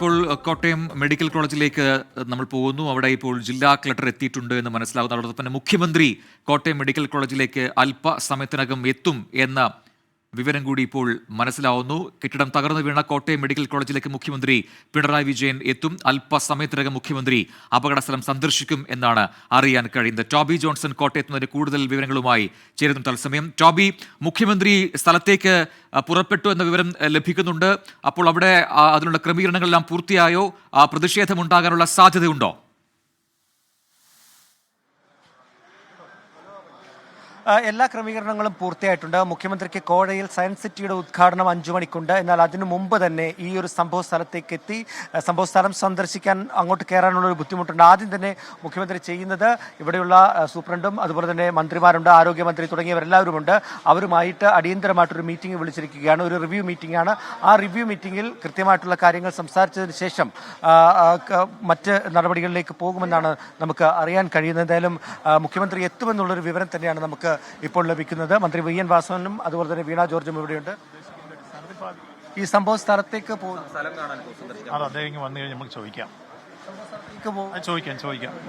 ഇപ്പോൾ കോട്ടയം മെഡിക്കൽ കോളേജിലേക്ക് നമ്മൾ പോകുന്നു. അവിടെ ഇപ്പോൾ ജില്ലാ കളക്ടർ എത്തിയിട്ടുണ്ട് എന്ന് മനസ്സിലാകുന്നു. അതോടൊപ്പം തന്നെ മുഖ്യമന്ത്രി കോട്ടയം മെഡിക്കൽ കോളേജിലേക്ക് അല്പസമയത്തിനകം എത്തും എന്ന വിവരം കൂടി ഇപ്പോൾ മനസ്സിലാവുന്നു. കെട്ടിടം തകർന്നു വീണ കോട്ടയം മെഡിക്കൽ കോളേജിലേക്ക് മുഖ്യമന്ത്രി പിണറായി വിജയൻ എത്തും. അല്പസമയത്തിനകം മുഖ്യമന്ത്രി അപകടസ്ഥലം സന്ദർശിക്കും എന്നാണ് അറിയാൻ കഴിയുന്നത്. ടോബി ജോൺസൺ കോട്ടയത്ത് നിന്ന് കൂടുതൽ വിവരങ്ങളുമായി ചേരുന്നു തത്സമയം. ടോബി, മുഖ്യമന്ത്രി സ്ഥലത്തേക്ക് പുറപ്പെട്ടു എന്ന വിവരം ലഭിക്കുന്നുണ്ട്. അപ്പോൾ അവിടെ അതിനുള്ള ക്രമീകരണങ്ങളെല്ലാം പൂർത്തിയായോ? പ്രതിഷേധമുണ്ടാകാനുള്ള സാധ്യതയുണ്ടോ? എല്ലാ ക്രമീകരണങ്ങളും പൂർത്തിയായിട്ടുണ്ട്. മുഖ്യമന്ത്രിക്ക് കോഴയിൽ സയൻസ് സിറ്റിയുടെ ഉദ്ഘാടനം 5 മണിക്കുണ്ട്. എന്നാൽ അതിനു മുമ്പ് തന്നെ ഈ ഒരു സംഭവ സ്ഥലത്തേക്ക് എത്തി സംഭവ സ്ഥലം സന്ദർശിക്കാൻ അങ്ങോട്ട് കയറാനുള്ള ഒരു ബുദ്ധിമുട്ടുണ്ട്. ആദ്യം തന്നെ മുഖ്യമന്ത്രി ചെയ്യുന്നത് ഇവിടെയുള്ള സൂപ്രണ്ടും അതുപോലെ തന്നെ മന്ത്രിമാരുണ്ട്, ആരോഗ്യമന്ത്രി തുടങ്ങിയവരെല്ലാവരുമുണ്ട്. അവരുമായിട്ട് അടിയന്തരമായിട്ടൊരു മീറ്റിംഗ് വിളിച്ചിരിക്കുകയാണ്. ഒരു റിവ്യൂ മീറ്റിംഗ് ആണ്. ആ റിവ്യൂ മീറ്റിംഗിൽ കൃത്യമായിട്ടുള്ള കാര്യങ്ങൾ സംസാരിച്ചതിന് ശേഷം മറ്റ് നടപടികളിലേക്ക് പോകുമെന്നാണ് നമുക്ക് അറിയാൻ കഴിയുന്നത്. എന്തായാലും മുഖ്യമന്ത്രി എത്തുമെന്നുള്ളൊരു വിവരം തന്നെയാണ് നമുക്ക് ഇപ്പോൾ ലഭിക്കുന്നത്. മന്ത്രി വി എൻ വാസവനും അതുപോലെ തന്നെ വീണ ജോർജും ഇവിടെയുണ്ട്. ഈ സംഭവ സ്ഥലത്തേക്ക് അദ്ദേഹം വന്നു കഴിഞ്ഞാൽ നമുക്ക് ചോദിക്കാം.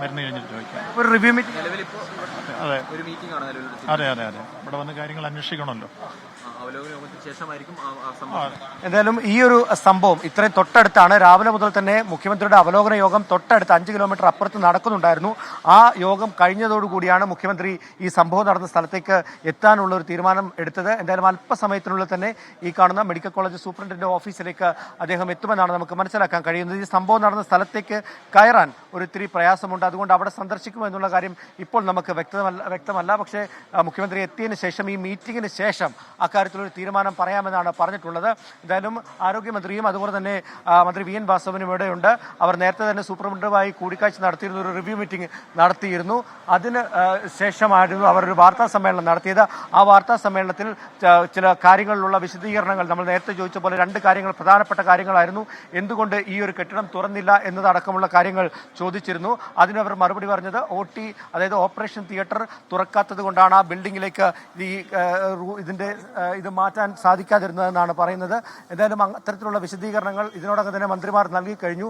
മരുന്ന് കഴിഞ്ഞിട്ട് ചോദിക്കാം. ഒരു റിവ്യൂ മീറ്റിംഗ് അതെ ഇവിടെ വന്ന് കാര്യങ്ങൾ അന്വേഷിക്കണമല്ലോ. എന്തായാലും ഈ ഒരു സംഭവം ഇത്രയും തൊട്ടടുത്താണ്. രാവിലെ മുതൽ തന്നെ മുഖ്യമന്ത്രിയുടെ അവലോകന യോഗം തൊട്ടടുത്ത് 5 കിലോമീറ്റർ അപ്പുറത്ത് നടക്കുന്നുണ്ടായിരുന്നു. ആ യോഗം കഴിഞ്ഞതോടുകൂടിയാണ് മുഖ്യമന്ത്രി ഈ സംഭവം നടന്ന സ്ഥലത്തേക്ക് എത്താനുള്ള ഒരു തീരുമാനം എടുത്തത്. എന്തായാലും അല്പസമയത്തിനുള്ളിൽ തന്നെ ഈ കാണുന്ന മെഡിക്കൽ കോളേജ് സൂപ്രണ്ടിന്റെ ഓഫീസിലേക്ക് അദ്ദേഹം എത്തുമെന്നാണ് നമുക്ക് മനസ്സിലാക്കാൻ കഴിയുന്നത്. ഈ സംഭവം നടന്ന സ്ഥലത്തേക്ക് കയറാൻ ഒരിത്തിരി പ്രയാസമുണ്ട്. അതുകൊണ്ട് അവിടെ സന്ദർശിക്കുമോ എന്നുള്ള കാര്യം ഇപ്പോൾ നമുക്ക് വ്യക്തമല്ല. പക്ഷേ മുഖ്യമന്ത്രി എത്തിയതിനു ശേഷം ഈ മീറ്റിംഗിന് ശേഷം അക്കാര്യത്തിലൊരു തീരുമാനം പറയാമെന്നാണ് പറഞ്ഞിട്ടുള്ളത്. എന്തായാലും ആരോഗ്യമന്ത്രിയും അതുപോലെ തന്നെ മന്ത്രി വി എൻ വാസവനും ഇവിടെയുണ്ട്. അവർ നേരത്തെ തന്നെ സൂപ്രണ്ടുമായി കൂടിക്കാഴ്ച നടത്തിയിരുന്ന ഒരു റിവ്യൂ മീറ്റിംഗ് നടത്തിയിരുന്നു. അതിന് ശേഷമായിരുന്നു അവർ ഒരു വാർത്താ സമ്മേളനം നടത്തിയത്. ആ വാർത്താ സമ്മേളനത്തിൽ ചില കാര്യങ്ങളിലുള്ള വിശദീകരണങ്ങൾ നമ്മൾ നേരത്തെ ചോദിച്ച പോലെ 2 കാര്യങ്ങൾ പ്രധാനപ്പെട്ട കാര്യങ്ങളായിരുന്നു. എന്തുകൊണ്ട് ഈ ഒരു കെട്ടിടം തുറന്നില്ല എന്നതടക്കമുള്ള കാര്യങ്ങൾ ചോദിച്ചിരുന്നു. അതിനവർ മറുപടി പറഞ്ഞത് അതായത് ഓപ്പറേഷൻ തിയേറ്റർ തുറക്കാത്തത് കൊണ്ടാണ് ആ ബിൽഡിംഗിലേക്ക് ഇത് മാറ്റാൻ സാധിക്കാതിരുന്നതെന്നാണ് പറയുന്നത്. എന്തായാലും അത്തരത്തിലുള്ള വിശദീകരണങ്ങൾ ഇതിനോടകം തന്നെ മന്ത്രിമാർ നൽകി കഴിഞ്ഞു.